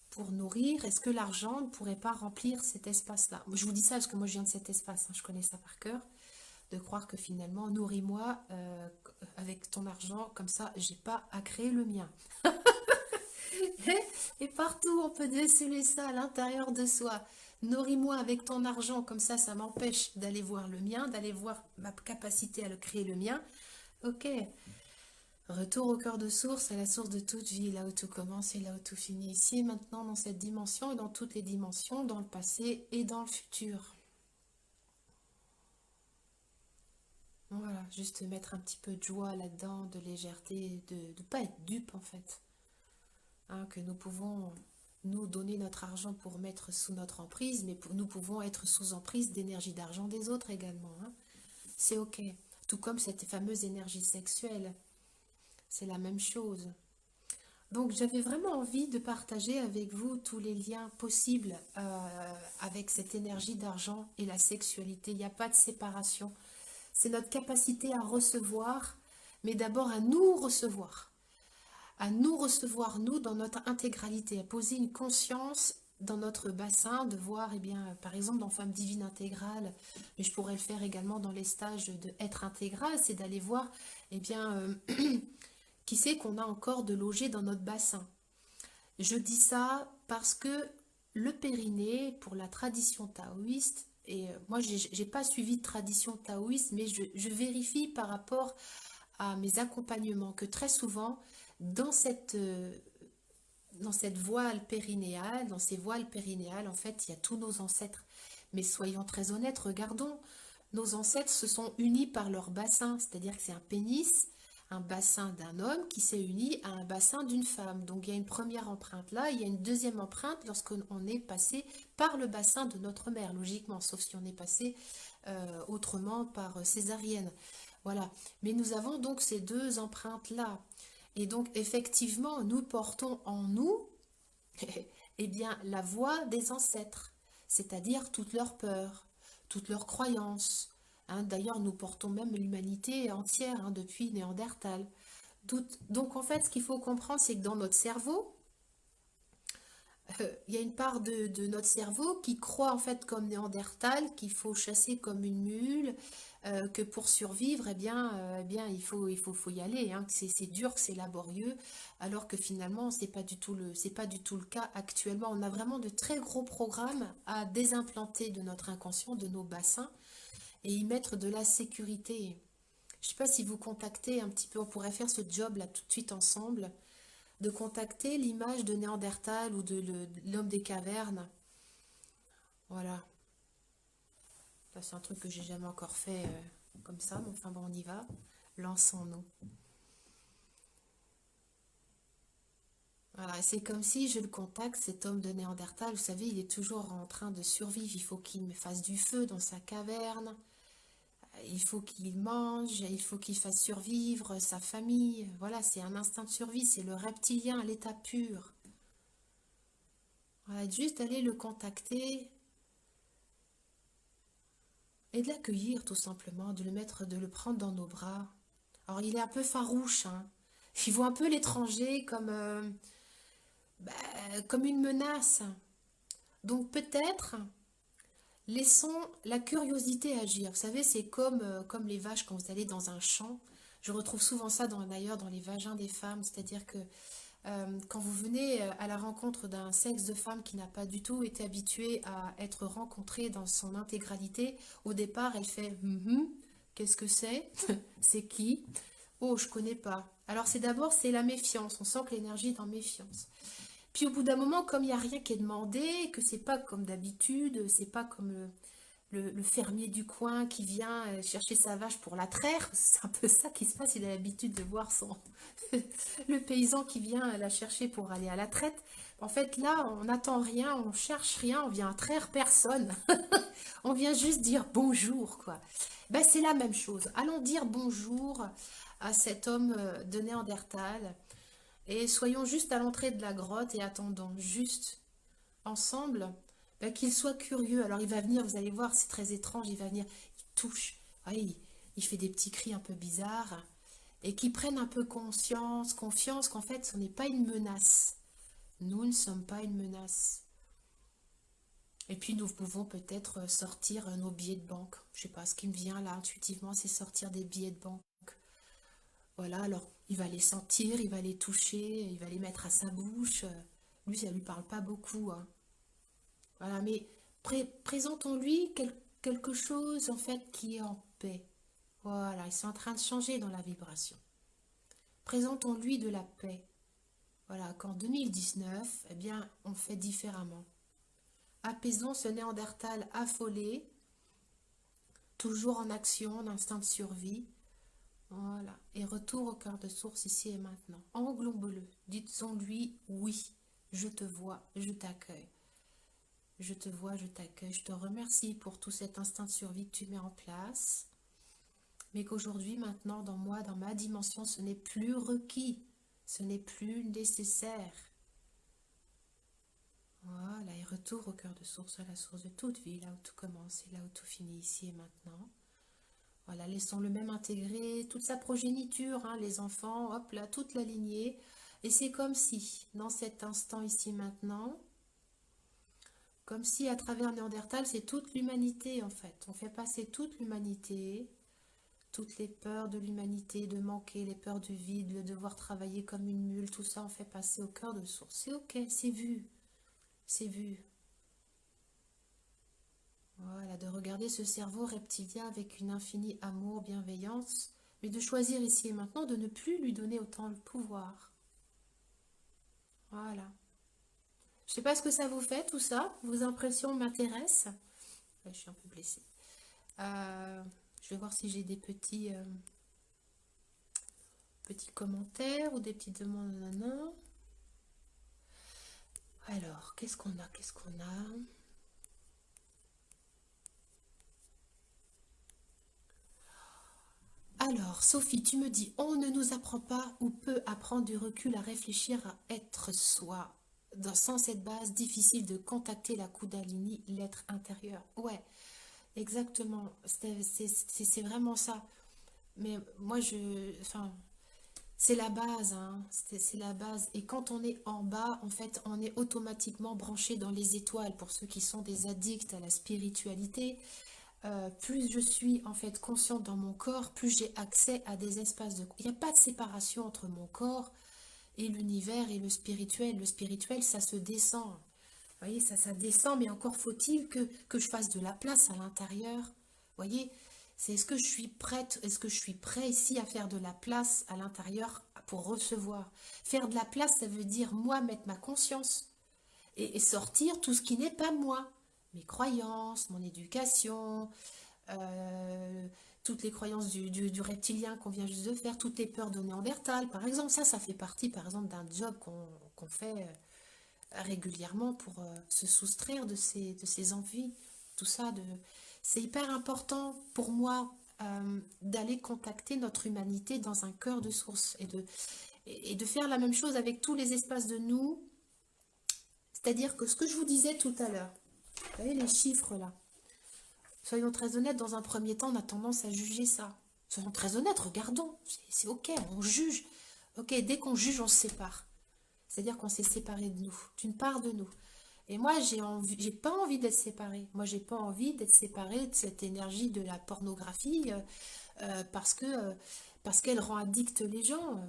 pour nourrir, est-ce que l'argent ne pourrait pas remplir cet espace-là? Je vous dis ça parce que moi je viens de cet espace, hein, je connais ça par cœur, de croire que finalement, nourris-moi avec ton argent, comme ça, j'ai pas à créer le mien. Et partout, on peut déceler ça à l'intérieur de soi. Nourris-moi avec ton argent, comme ça m'empêche d'aller voir le mien, d'aller voir ma capacité à le créer le mien. Ok, retour au cœur de source, à la source de toute vie, là où tout commence et là où tout finit. Ici et maintenant, dans cette dimension et dans toutes les dimensions, dans le passé et dans le futur. Voilà, juste mettre un petit peu de joie là-dedans, de légèreté, de ne pas être dupe en fait. Hein, que nous pouvons nous donner notre argent pour mettre sous notre emprise, mais nous pouvons être sous emprise d'énergie d'argent des autres également. Hein. C'est ok. Tout comme cette fameuse énergie sexuelle. C'est la même chose. Donc j'avais vraiment envie de partager avec vous tous les liens possibles avec cette énergie d'argent et la sexualité. Il n'y a pas de séparation. C'est notre capacité à recevoir, mais d'abord à nous recevoir. À nous recevoir, nous, dans notre intégralité, à poser une conscience dans notre bassin, de voir, eh bien, par exemple, dans Femme Divine Intégrale, mais je pourrais le faire également dans les stages de être intégral, c'est d'aller voir, eh bien, qui c'est qu'on a encore de loger dans notre bassin. Je dis ça parce que le périnée, pour la tradition taoïste, et moi, j'ai pas suivi de tradition taoïste, mais je vérifie par rapport à mes accompagnements que très souvent, dans cette voile périnéale, dans ces voiles périnéales, en fait, il y a tous nos ancêtres. Mais soyons très honnêtes, regardons, nos ancêtres se sont unis par leur bassin, c'est-à-dire que c'est un pénis, un bassin d'un homme qui s'est uni à un bassin d'une femme. Donc il y a une première empreinte là, il y a une deuxième empreinte lorsqu'on est passé par le bassin de notre mère, logiquement, sauf si on est passé autrement par césarienne. Voilà. Mais nous avons donc ces deux empreintes-là. Et donc, effectivement, nous portons en nous eh bien, la voix des ancêtres, c'est-à-dire toutes leurs peurs, toutes leurs croyances. Hein. D'ailleurs, nous portons même l'humanité entière, hein, depuis Néandertal. Donc, en fait, ce qu'il faut comprendre, c'est que dans notre cerveau, il y a une part de notre cerveau qui croit en fait comme Néandertal qu'il faut chasser comme une mule, que pour survivre, eh bien faut y aller, hein, que c'est dur, que c'est laborieux, alors que finalement c'est pas du tout le cas actuellement. On a vraiment de très gros programmes à désimplanter de notre inconscient, de nos bassins, et y mettre de la sécurité. Je ne sais pas si vous contactez un petit peu, on pourrait faire ce job là tout de suite ensemble de contacter l'image de Néandertal ou de l'homme des cavernes. Voilà. Là, c'est un truc que j'ai jamais encore fait comme ça, mais enfin bon, on y va. Lançons-nous. Voilà, c'est comme si je le contacte, cet homme de Néandertal. Vous savez, il est toujours en train de survivre. Il faut qu'il me fasse du feu dans sa caverne. Il faut qu'il mange, il faut qu'il fasse survivre sa famille. Voilà, c'est un instinct de survie, c'est le reptilien à l'état pur. Voilà, juste aller le contacter, et de l'accueillir tout simplement, de le mettre, de le prendre dans nos bras. Alors il est un peu farouche, hein. Il voit un peu l'étranger bah, comme une menace. Donc peut-être laissons la curiosité agir. Vous savez, c'est comme les vaches quand vous allez dans un champ. Je retrouve souvent ça d'ailleurs dans les vagins des femmes, c'est-à-dire que quand vous venez à la rencontre d'un sexe de femme qui n'a pas du tout été habitué à être rencontré dans son intégralité, au départ, elle fait qu'est-ce que c'est? C'est qui? Oh, je connais pas. Alors c'est la méfiance, on sent que l'énergie est en méfiance. Puis au bout d'un moment, comme il n'y a rien qui est demandé, que c'est pas comme d'habitude, c'est pas comme le fermier du coin qui vient chercher sa vache pour la traire, c'est un peu ça qui se passe, il a l'habitude de voir le paysan qui vient la chercher pour aller à la traite. En fait, là, on n'attend rien, on cherche rien, on vient traire personne. On vient juste dire bonjour, quoi. Ben, c'est la même chose. Allons dire bonjour à cet homme de Néandertal et soyons juste à l'entrée de la grotte et attendons juste ensemble, ben, qu'il soit curieux. Alors il va venir, vous allez voir, c'est très étrange, il va venir, il touche, ah, il fait des petits cris un peu bizarres, et qu'il prenne un peu confiance qu'en fait ce n'est pas une menace. Nous ne sommes pas une menace. Et puis nous pouvons peut-être sortir nos billets de banque. Je sais pas, ce qui me vient là intuitivement, c'est sortir des billets de banque. Voilà, alors il va les sentir, il va les toucher, il va les mettre à sa bouche. Lui, ça lui parle pas beaucoup, hein. Voilà, mais présentons-lui quelque chose en fait qui est en paix. Voilà, ils sont en train de changer dans la vibration. Présentons-lui de la paix. Voilà, qu'en 2019, eh bien, on fait différemment. Apaisons ce Néandertal affolé, toujours en action, en instinct de survie. Voilà, et retour au cœur de source ici et maintenant. Englobons-le, disons-lui oui, je te vois, je t'accueille. Je te vois, je t'accueille, je te remercie pour tout cet instinct de survie que tu mets en place, mais qu'aujourd'hui, maintenant, dans moi, dans ma dimension, ce n'est plus requis, ce n'est plus nécessaire. Voilà, et retour au cœur de source, à la source de toute vie, là où tout commence et là où tout finit, ici et maintenant. Voilà, laissons-le même intégrer toute sa progéniture, hein, les enfants, hop là, toute la lignée. Et c'est comme si, dans cet instant ici maintenant, comme si à travers Néandertal, c'est toute l'humanité en fait. On fait passer toute l'humanité, toutes les peurs de l'humanité, de manquer, les peurs du vide, le devoir travailler comme une mule, tout ça on fait passer au cœur de source. C'est ok, c'est vu, c'est vu. Voilà, de regarder ce cerveau reptilien avec une infinie amour, bienveillance, mais de choisir ici et maintenant de ne plus lui donner autant de pouvoir. Voilà. Je ne sais pas ce que ça vous fait tout ça, vos impressions m'intéressent. Ouais, je suis un peu blessée. Je vais voir si j'ai des petits commentaires ou des petites demandes. Nanana. Alors, qu'est-ce qu'on a? Qu'est-ce qu'on a? Alors, Sophie, tu me dis, on ne nous apprend pas ou peut apprendre du recul à réfléchir à être soi. Sans cette base, difficile de contacter la Kundalini, l'être intérieur. Ouais, exactement. C'est vraiment ça. Mais moi, enfin, c'est la base, hein. C'est la base. Et quand on est en bas, en fait, on est automatiquement branché dans les étoiles. Pour ceux qui sont des addicts à la spiritualité, plus je suis en fait consciente dans mon corps, plus j'ai accès à des espaces de... Il n'y a pas de séparation entre mon corps et l'univers et le spirituel. Le spirituel, ça se descend. Vous voyez, ça descend, mais encore faut-il que je fasse de la place à l'intérieur. Vous voyez, c'est est-ce que je suis prête, est-ce que je suis prêt ici à faire de la place à l'intérieur pour recevoir. Faire de la place, ça veut dire moi mettre ma conscience et sortir tout ce qui n'est pas moi. Mes croyances, mon éducation, euh, toutes les croyances du reptilien qu'on vient juste de faire, toutes les peurs de Néandertal, par exemple. Ça fait partie, par exemple, d'un job qu'on fait régulièrement pour se soustraire de ces envies, tout ça. C'est hyper important pour moi d'aller contacter notre humanité dans un cœur de source et de faire la même chose avec tous les espaces de nous. C'est-à-dire que ce que je vous disais tout à l'heure, vous voyez les chiffres là, soyons très honnêtes, dans un premier temps, on a tendance à juger ça. Soyons très honnêtes, regardons, c'est ok, on juge. Ok, dès qu'on juge, on se sépare. C'est-à-dire qu'on s'est séparé de nous, d'une part de nous. Et moi, j'ai pas envie d'être séparée. Moi, j'ai pas envie d'être séparée de cette énergie de la pornographie parce qu'elle rend addict les gens.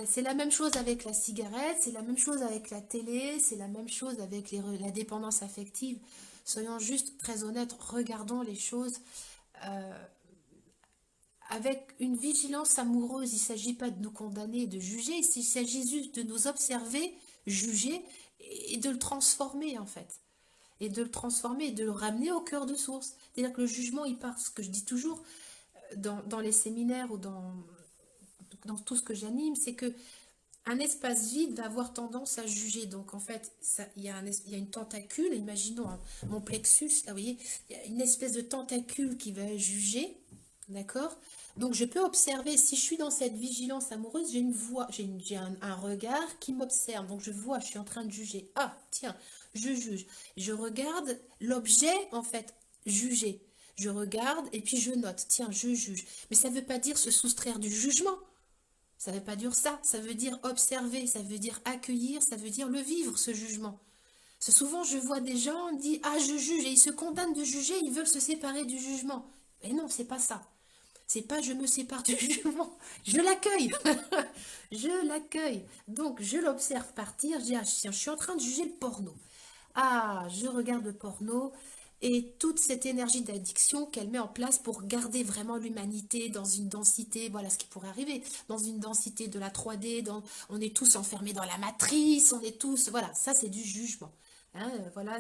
C'est la même chose avec la cigarette, c'est la même chose avec la télé, c'est la même chose avec la dépendance affective. Soyons juste très honnêtes, regardons les choses euh, avec une vigilance amoureuse. Il ne s'agit pas de nous condamner, de juger, il s'agit juste de nous observer, juger et de le transformer en fait. Et de le transformer et de le ramener au cœur de source. C'est-à-dire que le jugement, il part, ce que je dis toujours dans les séminaires ou dans tout ce que j'anime, c'est que un espace vide va avoir tendance à juger. Donc en fait, il y a une tentacule, imaginons mon plexus, là vous voyez, il y a une espèce de tentacule qui va juger, d'accord? Donc je peux observer, si je suis dans cette vigilance amoureuse, j'ai une voix, j'ai un regard qui m'observe. Donc je vois, je suis en train de juger. Ah, tiens, je juge. Je regarde l'objet, en fait, juger. Je regarde et puis je note, tiens, je juge. Mais ça ne veut pas dire se soustraire du jugement. Ça ne veut pas dire ça, ça veut dire observer, ça veut dire accueillir, ça veut dire le vivre, ce jugement. C'est souvent, je vois des gens dire, ah, je juge, et ils se condamnent de juger, ils veulent se séparer du jugement. Mais non, c'est pas ça. C'est pas je me sépare du jugement, je l'accueille. Je l'accueille. Donc, je l'observe partir, je dis, ah, tiens, je suis en train de juger le porno. Ah, je regarde le porno et toute cette énergie d'addiction qu'elle met en place pour garder vraiment l'humanité dans une densité, voilà ce qui pourrait arriver, dans une densité de la 3D, on est tous enfermés dans la matrice, on est tous, voilà, ça c'est du jugement. Hein, voilà,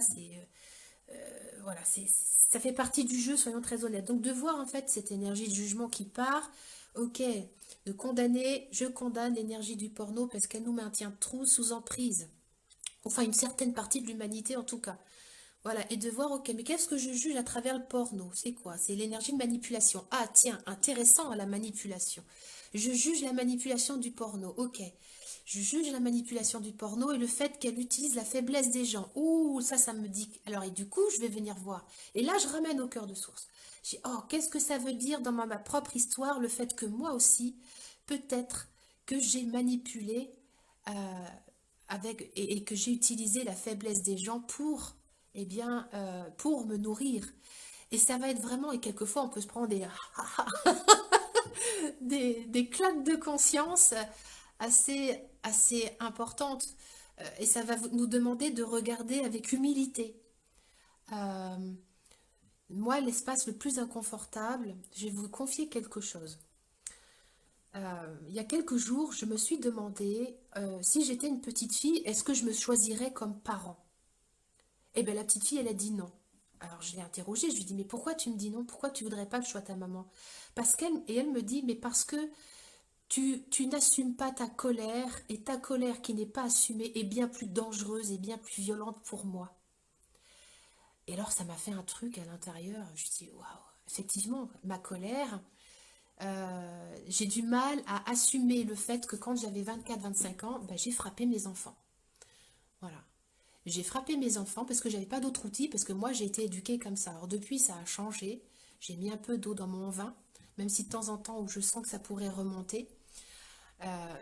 ça fait partie du jeu, soyons très honnêtes. Donc de voir en fait cette énergie de jugement qui part, ok, de condamner, je condamne l'énergie du porno parce qu'elle nous maintient trop sous emprise. Enfin, une certaine partie de l'humanité en tout cas. Voilà, et de voir, ok, mais qu'est-ce que je juge à travers le porno? C'est quoi? C'est l'énergie de manipulation. Ah, tiens, intéressant à la manipulation. Je juge la manipulation du porno, ok. Je juge la manipulation du porno et le fait qu'elle utilise la faiblesse des gens. Ouh, ça me dit... Alors, et du coup, je vais venir voir. Et là, je ramène au cœur de source. Je dis, oh, qu'est-ce que ça veut dire dans ma propre histoire, le fait que moi aussi, peut-être que j'ai manipulé et que j'ai utilisé la faiblesse des gens pour eh bien, pour me nourrir. Et ça va être vraiment, et quelquefois on peut se prendre des claques de conscience assez importantes. Et ça va nous demander de regarder avec humilité. Euh, Moi, l'espace le plus inconfortable, je vais vous confier quelque chose. Il y a quelques jours, je me suis demandé si j'étais une petite fille, est-ce que je me choisirais comme parent? Eh bien, la petite fille, elle a dit non. Alors, je l'ai interrogée, je lui ai dit, mais pourquoi tu me dis non? Pourquoi tu voudrais pas que je sois ta maman? Et elle me dit, mais parce que tu n'assumes pas ta colère, et ta colère qui n'est pas assumée est bien plus dangereuse et bien plus violente pour moi. Et alors, ça m'a fait un truc à l'intérieur. Je me dis, waouh, effectivement, ma colère, j'ai du mal à assumer le fait que quand j'avais 24-25 ans, ben, j'ai frappé mes enfants. Voilà. J'ai frappé mes enfants parce que j'avais pas d'autre outil, parce que moi j'ai été éduquée comme ça. Alors depuis ça a changé, j'ai mis un peu d'eau dans mon vin, même si de temps en temps où je sens que ça pourrait remonter.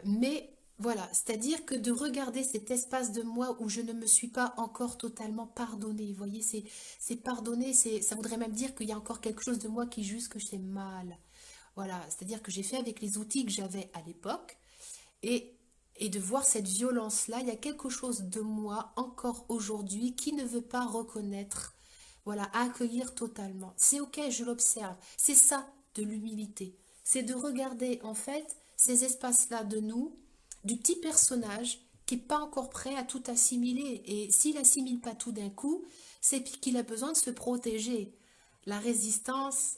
Mais voilà, c'est-à-dire que de regarder cet espace de moi où je ne me suis pas encore totalement pardonnée, vous voyez, c'est pardonner, ça voudrait même dire qu'il y a encore quelque chose de moi qui juge que c'est mal. Voilà, c'est-à-dire que j'ai fait avec les outils que j'avais à l'époque, et, et de voir cette violence-là, il y a quelque chose de moi encore aujourd'hui qui ne veut pas reconnaître, voilà, accueillir totalement. C'est ok, je l'observe. C'est ça de l'humilité. C'est de regarder en fait ces espaces-là de nous, du petit personnage qui n'est pas encore prêt à tout assimiler. Et s'il assimile pas tout d'un coup, c'est qu'il a besoin de se protéger. La résistance,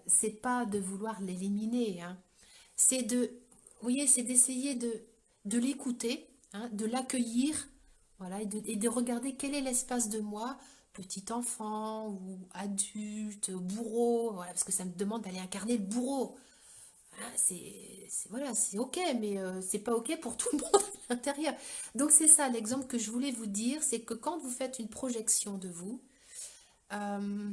c'est pas de vouloir l'éliminer, hein. C'est de, vous voyez, c'est d'essayer de l'écouter, hein, de l'accueillir, voilà, et de regarder quel est l'espace de moi, petit enfant ou adulte, bourreau, voilà, parce que ça me demande d'aller incarner le bourreau. Voilà, voilà, c'est ok, mais c'est pas ok pour tout le monde à l'intérieur. Donc c'est ça l'exemple que je voulais vous dire, c'est que quand vous faites une projection de vous, euh,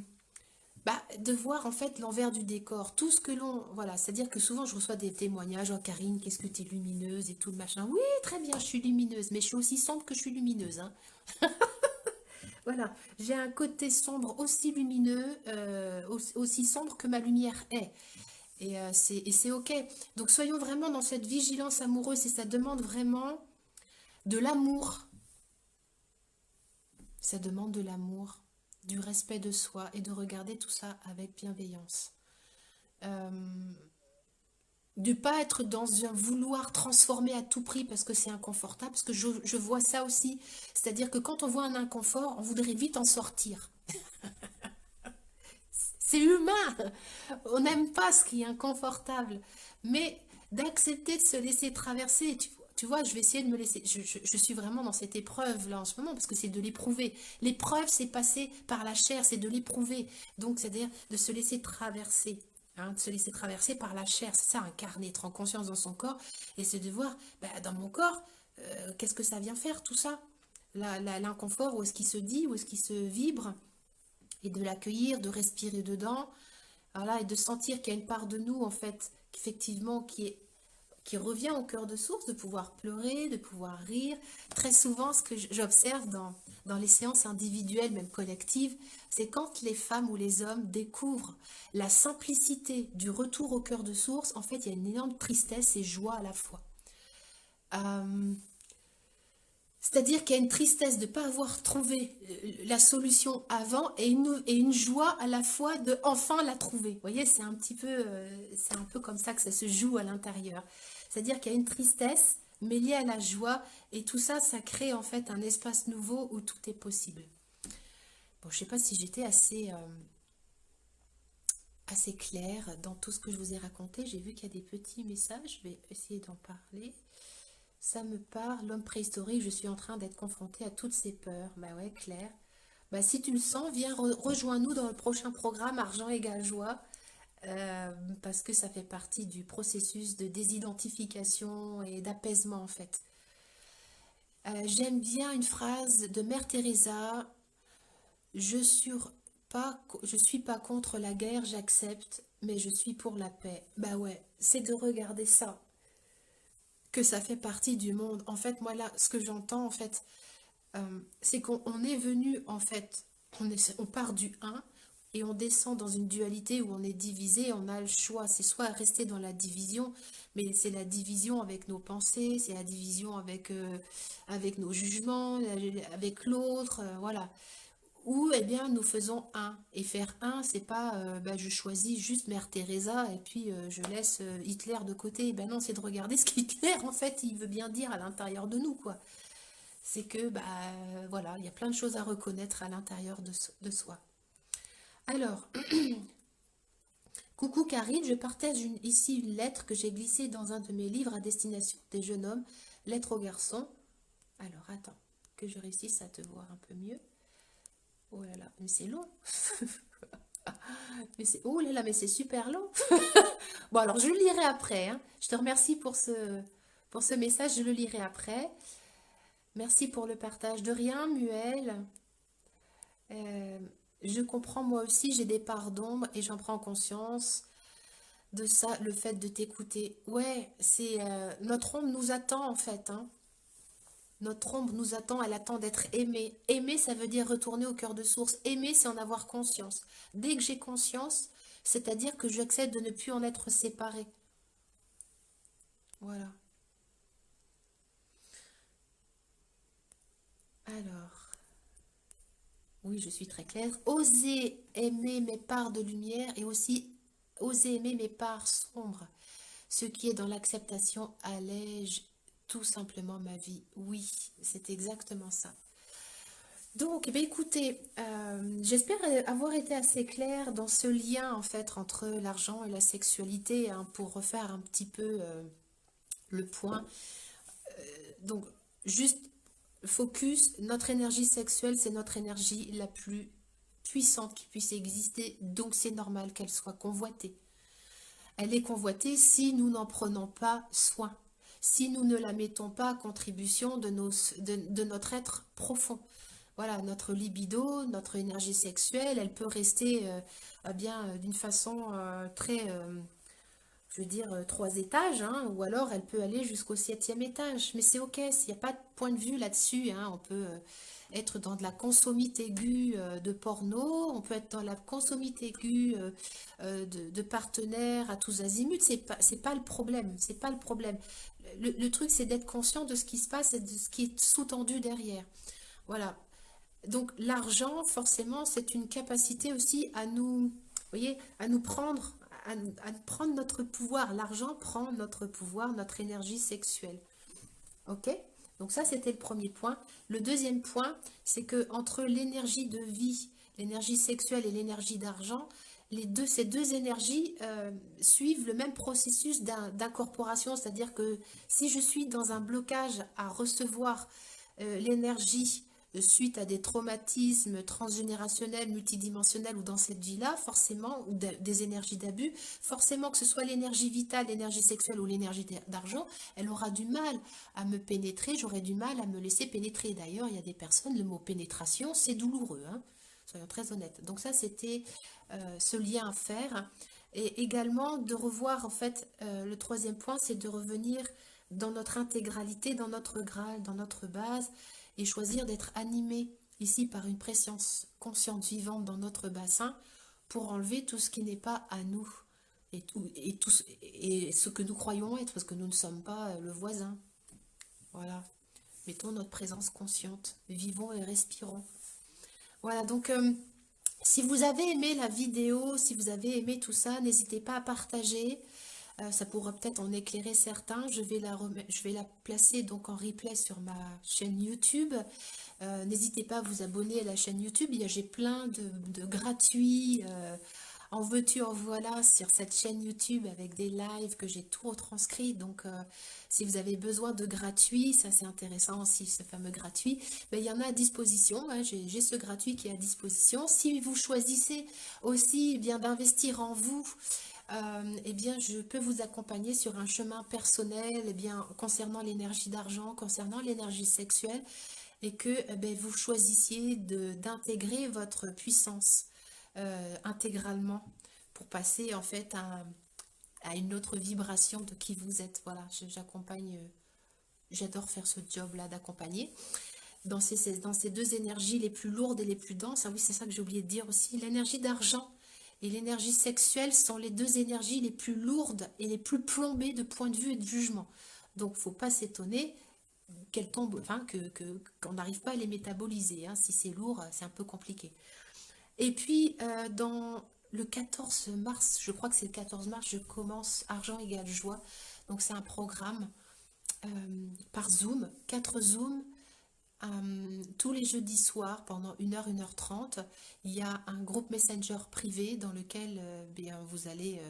bah, de voir en fait l'envers du décor, tout ce que l'on... Voilà, c'est-à-dire que souvent je reçois des témoignages, oh Karine, qu'est-ce que tu es lumineuse et tout le machin. Oui, très bien, je suis lumineuse, mais je suis aussi sombre que je suis lumineuse, hein. Voilà, j'ai un côté sombre aussi lumineux, aussi sombre que ma lumière est. Et c'est ok. Donc soyons vraiment dans cette vigilance amoureuse et ça demande vraiment de l'amour. Ça demande de l'amour, du respect de soi et de regarder tout ça avec bienveillance. Euh, de pas être dans un vouloir transformer à tout prix parce que c'est inconfortable, parce que je vois ça aussi. C'est-à-dire que quand on voit un inconfort, on voudrait vite en sortir. C'est humain. On n'aime pas ce qui est inconfortable. Mais d'accepter de se laisser traverser, tu vois, je vais essayer de me laisser. Je suis vraiment dans cette épreuve là en ce moment parce que c'est de l'éprouver. L'épreuve, c'est passer par la chair, c'est de l'éprouver. Donc, c'est-à-dire de se laisser traverser. Hein, de se laisser traverser par la chair. C'est ça, incarner, être en conscience dans son corps. Et c'est de voir, bah, dans mon corps, qu'est-ce que ça vient faire tout ça? L'inconfort, où est-ce qu'il se dit, où est-ce qu'il se vibre? Et de l'accueillir, de respirer dedans, voilà, et de sentir qu'il y a une part de nous, en fait, effectivement, qui revient au cœur de source, de pouvoir pleurer, de pouvoir rire. Très souvent, ce que j'observe dans les séances individuelles, même collectives, c'est quand les femmes ou les hommes découvrent la simplicité du retour au cœur de source, en fait, il y a une énorme tristesse et joie à la fois. Euh, C'est-à-dire qu'il y a une tristesse de ne pas avoir trouvé la solution avant et une joie à la fois de enfin la trouver. Vous voyez, c'est un peu comme ça que ça se joue à l'intérieur. C'est-à-dire qu'il y a une tristesse mêlée à la joie et tout ça, ça crée en fait un espace nouveau où tout est possible. Bon, je ne sais pas si j'étais assez claire dans tout ce que je vous ai raconté. J'ai vu qu'il y a des petits messages, je vais essayer d'en parler. Ça me parle, l'homme préhistorique, je suis en train d'être confrontée à toutes ces peurs. Bah ouais, Claire. Bah si tu le sens, viens rejoins-nous dans le prochain programme Argent égale joie, parce que ça fait partie du processus de désidentification et d'apaisement en fait. J'aime bien une phrase de Mère Teresa, je suis je suis pas contre la guerre, j'accepte, mais je suis pour la paix. Bah ouais, c'est de regarder ça, que ça fait partie du monde. En fait, moi là, ce que j'entends en fait, c'est qu'on est venu, en fait, on part du un et on descend dans une dualité où on est divisé, on a le choix, c'est soit rester dans la division, mais c'est la division avec nos pensées, c'est la division avec nos jugements, avec l'autre, voilà. ou eh bien nous faisons un. Et faire un, c'est pas je choisis juste Mère Teresa et puis je laisse Hitler de côté. Ben non, c'est de regarder ce qu'Hitler en fait il veut bien dire à l'intérieur de nous, quoi. C'est que voilà, il y a plein de choses à reconnaître à l'intérieur de soi. Alors, coucou Karine, je partage ici une lettre que j'ai glissée dans un de mes livres à destination des jeunes hommes, lettre aux garçons. Alors attends, que je réussisse à te voir un peu mieux. Oh là là, mais c'est long. Oh là là, mais c'est super long. Bon, alors je le lirai après, hein. Je te remercie pour ce message, je le lirai après. Merci pour le partage. De rien, Muel. Euh, je comprends moi aussi, j'ai des parts d'ombre et j'en prends conscience de ça, le fait de t'écouter. Ouais, c'est notre ombre nous attend en fait, hein. Notre ombre nous attend, elle attend d'être aimée. Aimer, ça veut dire retourner au cœur de source. Aimer, c'est en avoir conscience. Dès que j'ai conscience, c'est-à-dire que j'accepte de ne plus en être séparée. Voilà. Alors, oui, je suis très claire. Oser aimer mes parts de lumière et aussi oser aimer mes parts sombres. Ce qui est dans l'acceptation allège tout simplement ma vie. Oui, c'est exactement ça. Donc, eh bien, écoutez, j'espère avoir été assez claire dans ce lien en fait entre l'argent et la sexualité, hein, pour refaire un petit peu le point. Donc, juste focus, notre énergie sexuelle, c'est notre énergie la plus puissante qui puisse exister, donc c'est normal qu'elle soit convoitée. Elle est convoitée si nous n'en prenons pas soin, si nous ne la mettons pas à contribution de notre être profond. Voilà, notre libido, notre énergie sexuelle, elle peut rester d'une façon très, je veux dire, 3 étages, hein, ou alors elle peut aller jusqu'au 7e étage. Mais c'est ok, il n'y a pas de point de vue là-dessus, hein. On peut être dans de la consommite aiguë de porno, on peut être dans la consommite aiguë de partenaires à tous azimuts. C'est pas le problème, c'est pas le problème. Le truc, c'est d'être conscient de ce qui se passe et de ce qui est sous-tendu derrière. Voilà. Donc l'argent, forcément, c'est une capacité aussi à nous, vous voyez, à nous prendre, à prendre notre pouvoir. L'argent prend notre pouvoir, notre énergie sexuelle. Ok? Donc ça, c'était le premier point. Le deuxième point, c'est que entre l'énergie de vie, l'énergie sexuelle et l'énergie d'argent, ces deux énergies suivent le même processus d'incorporation. C'est-à-dire que si je suis dans un blocage à recevoir l'énergie suite à des traumatismes transgénérationnels, multidimensionnels ou dans cette vie-là, forcément, ou des énergies d'abus, forcément que ce soit l'énergie vitale, l'énergie sexuelle ou l'énergie d'argent, elle aura du mal à me pénétrer, j'aurai du mal à me laisser pénétrer. D'ailleurs, il y a des personnes, le mot pénétration, c'est douloureux, hein, soyons très honnêtes. Donc ça, c'était ce lien à faire. Et également de revoir, en fait, le troisième point, c'est de revenir dans notre intégralité, dans notre Graal, dans notre base, et choisir d'être animé ici par une présence consciente vivante dans notre bassin pour enlever tout ce qui n'est pas à nous et ce que nous croyons être, parce que nous ne sommes pas le voisin. Voilà. Mettons notre présence consciente, vivons et respirons. Voilà, donc si vous avez aimé la vidéo, si vous avez aimé tout ça, n'hésitez pas à partager. Ça pourra peut-être en éclairer certains. Je vais la placer donc en replay sur ma chaîne YouTube. N'hésitez pas à vous abonner à la chaîne YouTube. J'ai plein de gratuits. En veux-tu, en voilà sur cette chaîne YouTube avec des lives que j'ai tout retranscrit. Donc, si vous avez besoin de gratuits, ça c'est intéressant aussi, ce fameux gratuit, il y en a à disposition. Hein, j'ai ce gratuit qui est à disposition. Si vous choisissez aussi bien d'investir en vous, bien, je peux vous accompagner sur un chemin personnel concernant l'énergie d'argent, concernant l'énergie sexuelle, et que vous choisissiez d'intégrer votre puissance intégralement pour passer en fait à une autre vibration de qui vous êtes. Voilà, j'accompagne, j'adore faire ce job-là d'accompagner. Dans ces deux énergies les plus lourdes et les plus denses, ah oui, c'est ça que j'ai oublié de dire aussi, l'énergie d'argent et l'énergie sexuelle sont les deux énergies les plus lourdes et les plus plombées de point de vue et de jugement. Donc, faut pas s'étonner qu'elles tombent, enfin qu'on n'arrive pas à les métaboliser, hein. Si c'est lourd, c'est un peu compliqué. Et puis dans le 14 mars, je crois que c'est le 14 mars, je commence Argent égale joie. Donc c'est un programme par Zoom, 4 Zooms. Tous les jeudis soirs, pendant 1 heure 30, il y a un groupe Messenger privé dans lequel bien, vous allez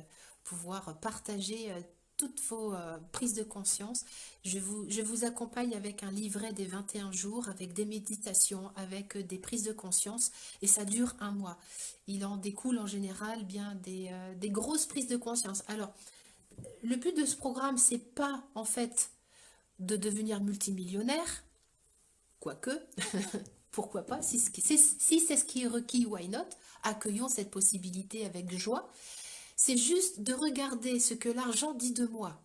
pouvoir partager toutes vos prises de conscience. Je vous accompagne avec un livret des 21 jours, avec des méditations, avec des prises de conscience, et ça dure un mois. Il en découle en général bien des grosses prises de conscience. Alors, le but de ce programme, c'est pas en fait de devenir multimillionnaire, quoique, pourquoi pas, si c'est ce qui est requis, why not? Accueillons cette possibilité avec joie. C'est juste de regarder ce que l'argent dit de moi.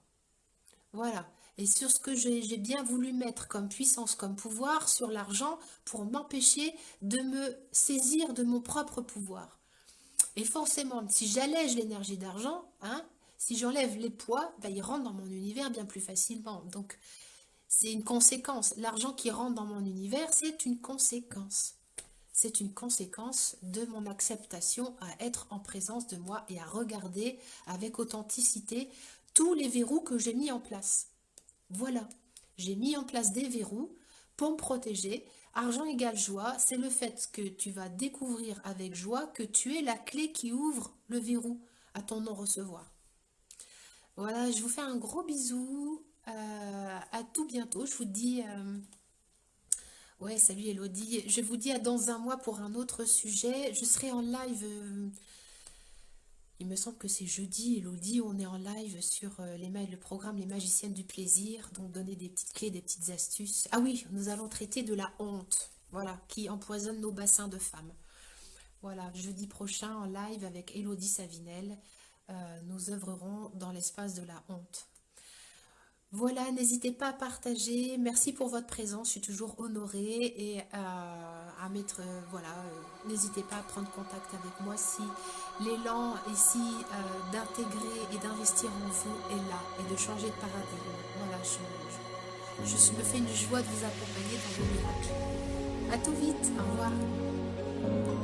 Voilà. Et sur ce que j'ai bien voulu mettre comme puissance, comme pouvoir sur l'argent pour m'empêcher de me saisir de mon propre pouvoir. Et forcément, si j'allège l'énergie d'argent, hein, si j'enlève les poids, ben, il rentre dans mon univers bien plus facilement. Donc, c'est une conséquence. L'argent qui rentre dans mon univers, c'est une conséquence. C'est une conséquence de mon acceptation à être en présence de moi et à regarder avec authenticité tous les verrous que j'ai mis en place. Voilà, j'ai mis en place des verrous pour me protéger. Argent égale joie, c'est le fait que tu vas découvrir avec joie que tu es la clé qui ouvre le verrou à ton non-recevoir. Voilà, je vous fais un gros bisou. À tout bientôt. Je vous dis... ouais, salut Elodie. Je vous dis à dans un mois pour un autre sujet. Je serai en live... il me semble que c'est jeudi, Elodie. On est en live sur le programme Les Magiciennes du Plaisir. Donc, donner des petites clés, des petites astuces. Ah oui, nous allons traiter de la honte. Voilà, qui empoisonne nos bassins de femmes. Voilà, jeudi prochain en live avec Elodie Savinel. Nous œuvrerons dans l'espace de la honte. Voilà, n'hésitez pas à partager. Merci pour votre présence, je suis toujours honorée et à mettre, voilà, n'hésitez pas à prendre contact avec moi si l'élan ici d'intégrer et d'investir en vous est là et de changer de paradigme. Voilà, je me fais une joie de vous accompagner dans vos miracles. À tout vite, au revoir.